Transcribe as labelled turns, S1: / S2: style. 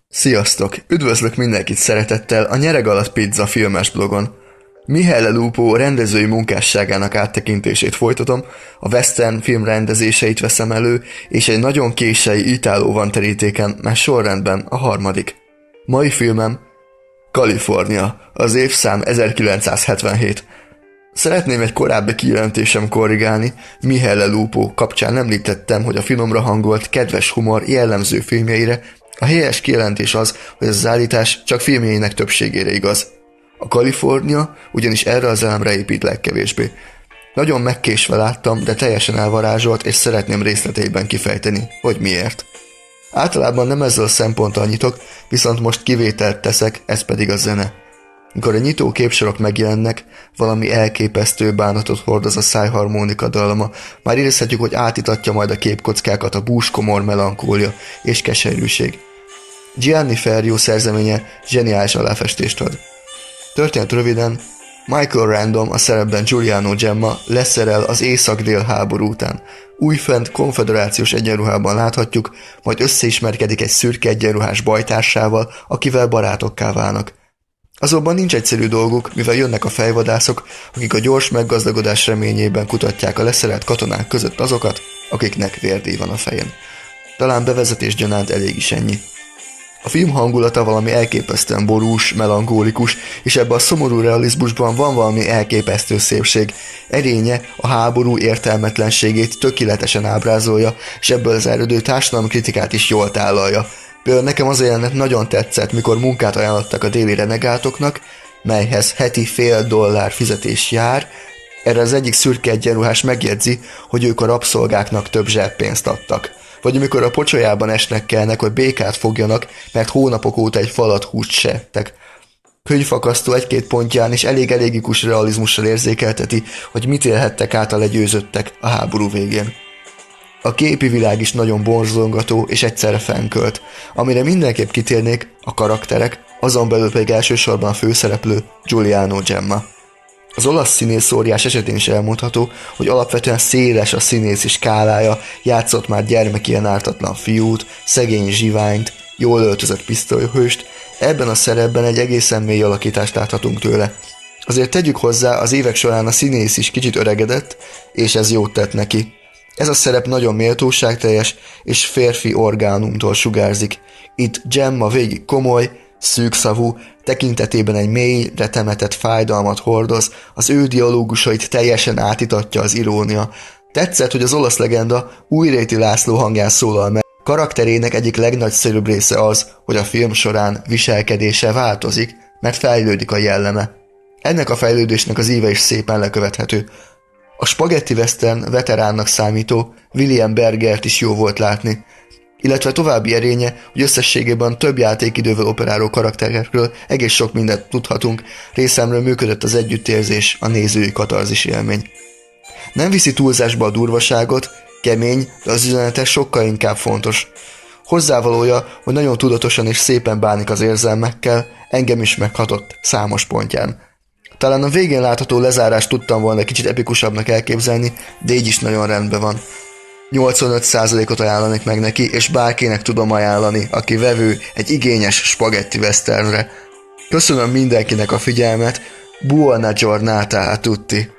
S1: Sziasztok! Üdvözlök mindenkit szeretettel a Nyereg alatt pizza filmes blogon. Michele Lupo rendezői munkásságának áttekintését folytatom, a western film rendezéseit veszem elő, és egy nagyon késői Itáló van terítéken, mert sorrendben a harmadik. Mai filmem Kalifornia, az évszám 1977. Szeretném egy korábbi kijelentésem korrigálni, Michele Lupo kapcsán említettem, hogy a finomra hangolt, kedves humor jellemző filmjeire. A helyes kijelentés az, hogy ez az állítás csak filmjeinek többségére igaz. A Kalifornia ugyanis erre az elemre épít legkevésbé. Nagyon megkésve láttam, de teljesen elvarázsolt, és szeretném részleteiben kifejteni, hogy miért. Általában nem ezzel a szemponttal nyitok, viszont most kivételt teszek, ez pedig a zene. Mikor a nyitó képsorok megjelennek, valami elképesztő bánatot hordoz a szájharmonika dalma, már érezhetjük, hogy átitatja majd a képkockákat a búskomor melankólia és keserűség. Gianni Ferrio szerzeménye zseniális aláfestést ad. Történet röviden, Michael Random, a szerepben Giuliano Gemma leszerel az észak-dél háború után. Újfent konföderációs egyenruhában láthatjuk, majd összeismerkedik egy szürke egyenruhás bajtársával, akivel barátokká válnak. Azonban nincs egyszerű dolguk, mivel jönnek a fejvadászok, akik a gyors meggazdagodás reményében kutatják a leszerelt katonák között azokat, akiknek vérdíj van a fején. Talán bevezetés gyanánt elég is ennyi. A film hangulata valami elképesztően borús, melankólikus, és ebben a szomorú realizmusban van valami elképesztő szépség. Erénye a háború értelmetlenségét tökéletesen ábrázolja, és ebből az eredő társadalmi kritikát is jól tálalja. Például nekem az a jelenet nagyon tetszett, mikor munkát ajánlottak a déli renegátoknak, melyhez heti $0,5 fizetés jár. Erre az egyik szürke egyenruhás megjegyzi, hogy ők a rabszolgáknak több zseppénzt adtak. Vagy amikor a pocsolyában esnek kellnek, hogy békát fogjanak, mert hónapok óta egy falat húst se ettek. Könyvfakasztó egy-két pontján és elég elégikus realizmussal érzékelteti, hogy mit élhettek át a legyőzöttek a háború végén. A képi világ is nagyon borzongató és egyszerre fenkölt. Amire mindenképp kitérnék, a karakterek, azon belül pedig elsősorban a főszereplő Giuliano Gemma. Az olasz színész óriás esetén is elmondható, hogy alapvetően széles a színészi skálája, játszott már gyermekien ártatlan fiút, szegény zsiványt, jól öltözött pisztolyhőst, ebben a szerepben egy egészen mély alakítást láthatunk tőle. Azért tegyük hozzá, az évek során a színész is kicsit öregedett, és ez jót tett neki. Ez a szerep nagyon méltóságteljes és férfi orgánumtól sugárzik. Itt Gemma végig komoly, szűkszavú, tekintetében egy mélyre temetett fájdalmat hordoz, az ő dialógusait teljesen átitatja az irónia. Tetszett, hogy az olasz legenda Újréti László hangján szólal meg. Karakterének egyik legnagyszerűbb része az, hogy a film során viselkedése változik, mert fejlődik a jelleme. Ennek a fejlődésnek az íve is szépen lekövethető. A spaghetti western veteránnak számító William Bergert is jó volt látni, illetve további erénye, hogy összességében több játékidővel operáló karakterekről egész sok mindent tudhatunk, részemről működött az együttérzés, a nézői katarzis élmény. Nem viszi túlzásba a durvaságot, kemény, de az üzenete sokkal inkább fontos. Hozzávalója, hogy nagyon tudatosan és szépen bánik az érzelmekkel, engem is meghatott számos pontján. Talán a végén látható lezárást tudtam volna kicsit epikusabbnak elképzelni, de így is nagyon rendben van. 85%-ot ajánlanék meg neki, és bárkinek tudom ajánlani, aki vevő egy igényes spagetti westernre. Köszönöm mindenkinek a figyelmet, buona giornata a tutti!